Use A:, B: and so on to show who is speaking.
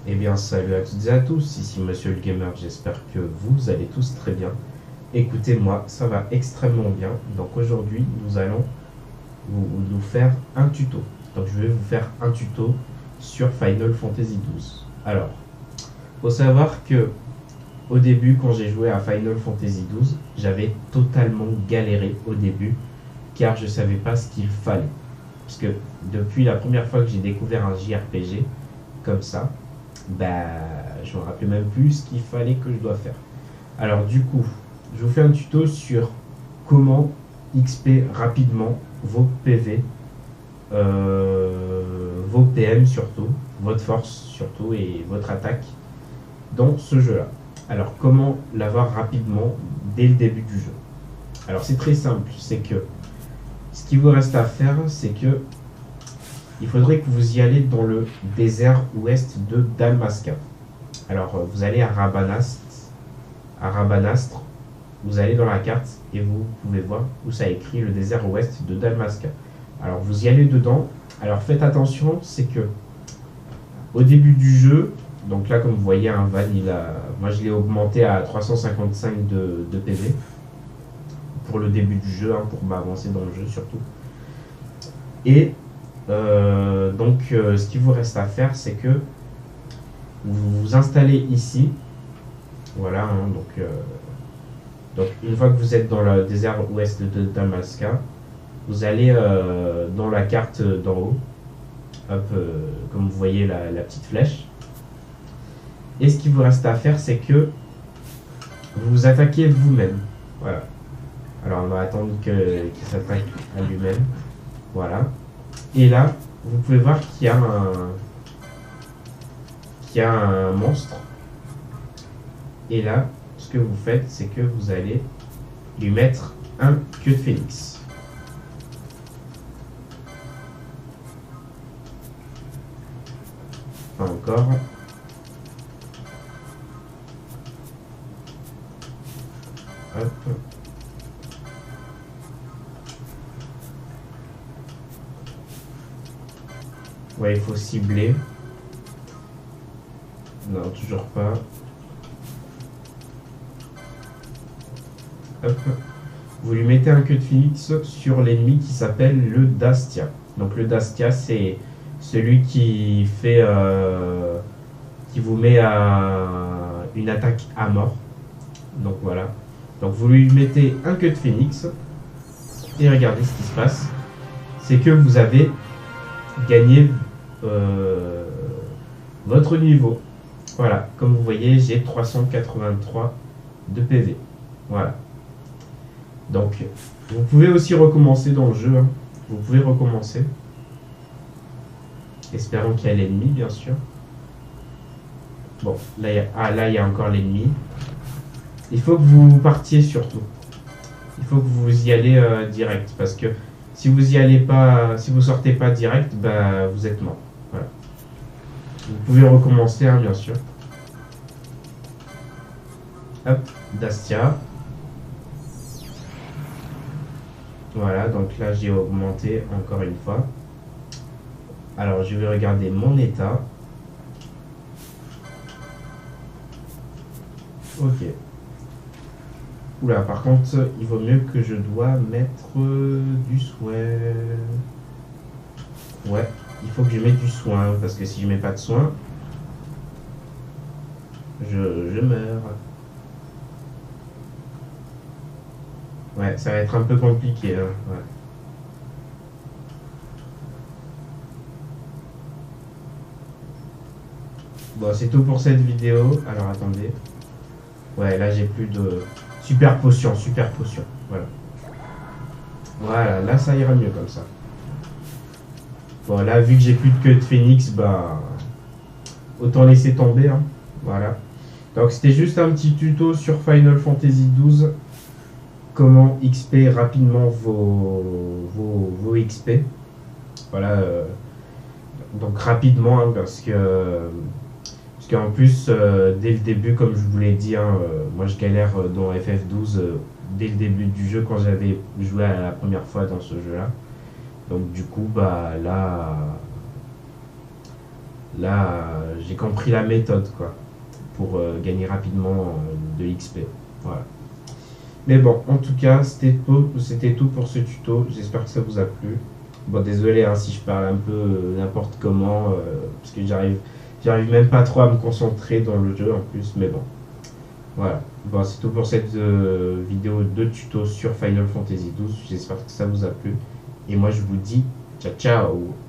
A: Eh bien, salut à toutes et à tous, ici Monsieur le Gamer, j'espère que vous allez tous très bien. Écoutez, moi, ça va extrêmement bien. Donc aujourd'hui, nous allons nous faire un tuto. Donc je vais vous faire un tuto sur Final Fantasy XII. Alors, faut savoir que au début, quand j'ai joué à Final Fantasy XII, j'avais totalement galéré au début, car je ne savais pas ce qu'il fallait. Parce que depuis la première fois que j'ai découvert un JRPG comme ça, bah, je me rappelais même plus ce qu'il fallait que je dois faire. Alors du coup, je vous fais un tuto sur comment XP rapidement vos PV, vos PM surtout, votre force surtout et votre attaque dans ce jeu-là. Alors comment l'avoir rapidement dès le début du jeu? Alors c'est très simple, c'est que ce qu'il vous reste à faire, c'est que il faudrait que vous y allez dans le désert ouest de Dalmasca. Alors, vous allez à Rabanastre, vous allez dans la carte et vous pouvez voir où ça écrit le désert ouest de Dalmasca. Alors, vous y allez dedans. Alors, faites attention, c'est que au début du jeu, donc là, comme vous voyez, un Van, moi je l'ai augmenté à 355 de PV pour le début du jeu, hein, pour m'avancer dans le jeu surtout. Et ce qu'il vous reste à faire, c'est que vous vous installez ici. Voilà, hein, donc une fois que vous êtes dans le désert ouest de Damasca, vous allez dans la carte d'en haut, hop, comme vous voyez la petite flèche. Et ce qu'il vous reste à faire, c'est que vous vous attaquez vous-même. Voilà. Alors on va attendre qu'il s'attaque à lui-même. Voilà. Et là, vous pouvez voir qu'il y a un monstre. Et là, ce que vous faites, c'est que vous allez lui mettre un queue de phénix. Pas encore. Hop. Ouais, il faut cibler. Non, toujours pas. Hop. Vous lui mettez un queue de phénix sur l'ennemi qui s'appelle le Dastia. Donc le Dastia, c'est celui qui fait, qui vous met à une attaque à mort. Donc voilà. Donc vous lui mettez un queue de phénix et regardez ce qui se passe. C'est que vous avez gagné votre niveau. Voilà, comme vous voyez, j'ai 383 de PV. Voilà. Donc, vous pouvez aussi recommencer dans le jeu. Hein. Vous pouvez recommencer. Espérons qu'il y a l'ennemi, bien sûr. Bon, là, il y a encore l'ennemi. Il faut que vous partiez surtout. Il faut que vous y allez direct. Parce que si vous y allez pas, si vous sortez pas direct, bah, vous êtes mort. Voilà. Vous pouvez recommencer, hein, bien sûr. Hop, Dastia. Voilà, donc là j'ai augmenté encore une fois. Alors je vais regarder mon état. Ok. Oula, par contre, il vaut mieux que je dois mettre du soin. Ouais, il faut que je mette du soin, parce que si je mets pas de soin, je meurs. Ouais, ça va être un peu compliqué. Hein. Ouais. Bon, c'est tout pour cette vidéo. Alors, attendez. Ouais, là, j'ai plus de... Super potion, super potion. Voilà. Voilà, là, ça ira mieux comme ça. Bon, là, vu que j'ai plus de queue de phénix, bah... autant laisser tomber. Hein. Voilà. Donc, c'était juste un petit tuto sur Final Fantasy XII. Comment XP rapidement vos XP. Voilà. Donc, rapidement, hein, parce qu'en plus, dès le début, comme je vous l'ai dit, hein, moi je galère dans FF12 dès le début du jeu quand j'avais joué à la première fois dans ce jeu-là. Donc du coup, bah là, Là, j'ai compris la méthode, quoi, pour gagner rapidement de l'XP. Voilà. Mais bon, en tout cas, c'était tout pour ce tuto. J'espère que ça vous a plu. Bon, désolé hein, si je parle un peu n'importe comment, parce que j'arrive même pas trop à me concentrer dans le jeu en plus, mais bon. Voilà. Bon, c'est tout pour cette vidéo de tuto sur Final Fantasy XII. J'espère que ça vous a plu. Et moi, je vous dis ciao ciao.